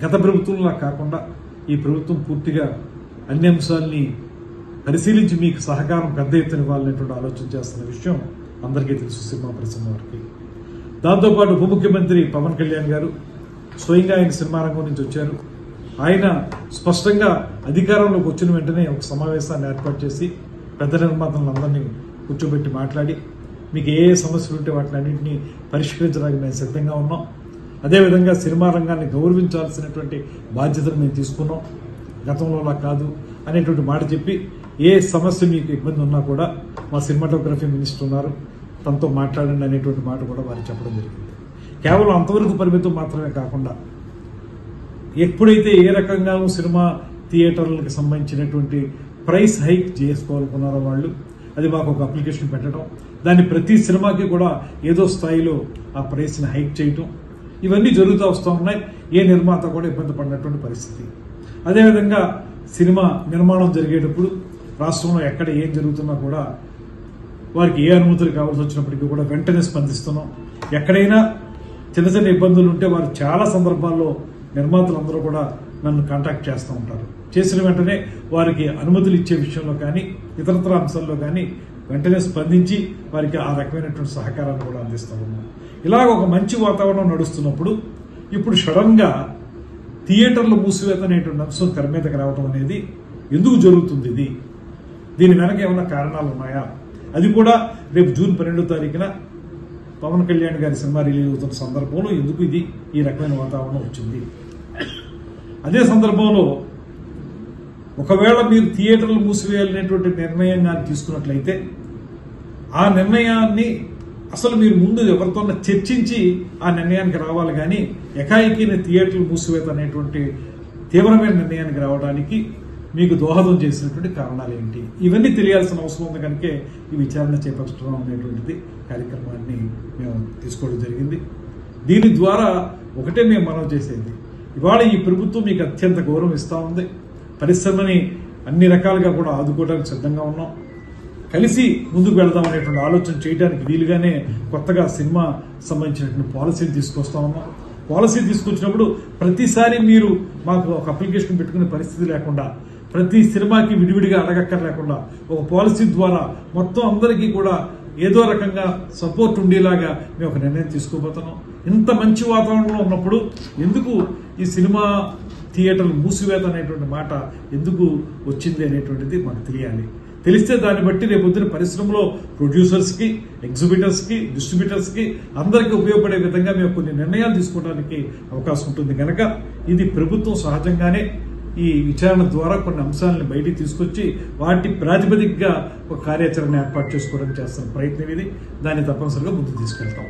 గత ప్రభుత్వంలా కాకుండా ఈ ప్రభుత్వం పూర్తిగా అన్ని అంశాలని పరిశీలించి మీకు సహకారం పెద్ద ఎత్తున ఇవ్వాలనేటువంటి ఆలోచన చేస్తున్న విషయం అందరికీ తెలుసు సినిమా పరిశ్రమ వారికి. దాంతోపాటు ఉప ముఖ్యమంత్రి పవన్ కళ్యాణ్ గారు స్వయంగా ఆయన సినిమా రంగం నుంచి వచ్చారు. ఆయన స్పష్టంగా అధికారంలోకి వచ్చిన వెంటనే ఒక సమావేశాన్ని ఏర్పాటు చేసి పెద్ద నిర్మాతలందరినీ కూర్చోబెట్టి మాట్లాడి మీకు ఏ సమస్యలు ఉంటే వాటిని అన్నింటినీ పరిష్కరించడానికి మేము సిద్ధంగా ఉన్నాం. అదేవిధంగా సినిమా రంగాన్ని గౌరవించాల్సినటువంటి బాధ్యతను మేము తీసుకున్నాం, గతంలోలా కాదు అనేటువంటి మాట చెప్పి ఏ సమస్య మీకు ఇబ్బంది ఉన్నా కూడా మా సినిమాటోగ్రఫీ మినిస్టర్ ఉన్నారు, తనతో మాట్లాడండి అనేటువంటి మాట కూడా వారు చెప్పడం జరిగింది. కేవలం అంతవరకు పరిమితం మాత్రమే కాకుండా ఎప్పుడైతే ఏ రకంగానూ సినిమా థియేటర్లకు సంబంధించినటువంటి ప్రైస్ హైక్ చేసుకోవాలనుకున్నారో వాళ్ళు, అది మాకు ఒక అప్లికేషన్ పెట్టడం, దాన్ని ప్రతి సినిమాకి కూడా ఏదో స్థాయిలో ఆ ప్రైస్ని హైక్ చేయటం, ఇవన్నీ జరుగుతూ వస్తూ ఉన్నాయి. ఏ నిర్మాత కూడా ఇబ్బంది పడినటువంటి పరిస్థితి. అదేవిధంగా సినిమా నిర్మాణం జరిగేటప్పుడు రాష్ట్రంలో ఎక్కడ ఏం జరుగుతున్నా కూడా వారికి ఏ అనుమతులు కావాల్సి వచ్చినప్పటికీ కూడా వెంటనే స్పందిస్తున్నాం. ఎక్కడైనా చిన్న చిన్న ఇబ్బందులు ఉంటే వారు చాలా సందర్భాల్లో నిర్మాతలందరూ కూడా నన్ను కాంటాక్ట్ చేస్తూ ఉంటారు. చేసిన వెంటనే వారికి అనుమతులు ఇచ్చే విషయంలో కానీ ఇతరత్ర అంశాల్లో కానీ వెంటనే స్పందించి వారికి ఆ రకమైనటువంటి సహకారాన్ని కూడా అందిస్తూ ఉన్నాం. ఇలాగ ఒక మంచి వాతావరణం నడుస్తున్నప్పుడు ఇప్పుడు సడన్గా థియేటర్లు మూసివేత అనేటువంటి అంశం తెర మీదకి రావడం అనేది ఎందుకు జరుగుతుంది? దీని వెనక ఏమైనా కారణాలు ఉన్నాయా? అది కూడా రేపు జూన్ 12వ తారీఖున పవన్ కళ్యాణ్ గారి సినిమా రిలీజ్ అవుతున్న సందర్భంలో ఎందుకు ఈ రకమైన వాతావరణం వచ్చింది? అదే సందర్భంలో ఒకవేళ మీరు థియేటర్లు మూసివేయాలనేటువంటి నిర్ణయం తీసుకున్నట్లయితే ఆ నిర్ణయాన్ని అసలు మీరు ముందు ఎవరితో చర్చించి ఆ నిర్ణయానికి రావాలి. కానీ ఎకాయికి థియేటర్లు మూసివేత అనేటువంటి తీవ్రమైన నిర్ణయానికి రావడానికి మీకు దోహదం చేసినటువంటి కారణాలు ఏంటి? ఇవన్నీ తెలియాల్సిన అవసరం ఉంది. కనుక ఈ విచారణ చేపట్టడం అనేటువంటిది కార్యక్రమాన్ని మేము తీసుకోవడం జరిగింది. దీని ద్వారా ఒకటే మేము మనవి చేసేది, ఇవాళ ఈ ప్రభుత్వం మీకు అత్యంత గౌరవం ఇస్తూ ఉంది. పరిశ్రమని అన్ని రకాలుగా కూడా ఆదుకోవడానికి సిద్ధంగా ఉన్నాం. కలిసి ముందుకు వెళ్దాం అనేటువంటి ఆలోచన చేయడానికి వీలుగానే కొత్తగా సినిమా సంబంధించినటువంటి పాలసీని తీసుకొస్తా ఉన్నాం. పాలసీ తీసుకొచ్చినప్పుడు ప్రతిసారి మీరు మాకు ఒక అప్లికేషన్ పెట్టుకునే పరిస్థితి లేకుండా, ప్రతి సినిమాకి విడివిడిగా అడగక్కర్లేకుండా ఒక పాలసీ ద్వారా మొత్తం అందరికీ కూడా ఏదో రకంగా సపోర్ట్ ఉండేలాగా మేము ఒక నిర్ణయం తీసుకోబోతున్నాం. ఇంత మంచి వాతావరణంలో ఉన్నప్పుడు ఎందుకు ఈ సినిమా థియేటర్లు మూసివేత అనేటువంటి మాట ఎందుకు వచ్చింది అనేటువంటిది మాకు తెలియాలి. తెలిస్తే దాన్ని బట్టి రేపొద్దున పరిశ్రమలో ప్రొడ్యూసర్స్కి, ఎగ్జిబిటర్స్కి, డిస్ట్రిబ్యూటర్స్కి అందరికీ ఉపయోగపడే విధంగా మేము కొన్ని నిర్ణయాలు తీసుకోవడానికి అవకాశం ఉంటుంది. కనుక ఇది ప్రభుత్వం సహజంగానే ఈ విచారణ ద్వారా కొన్ని అంశాలను బయటికి తీసుకొచ్చి వాటి ప్రాతిపదికగా ఒక కార్యాచరణ ఏర్పాటు చేసుకోవడానికి చేస్తున్న ప్రయత్నం ఇది. దాన్ని తప్పనిసరిగా ముందుకు తీసుకెళ్తాం.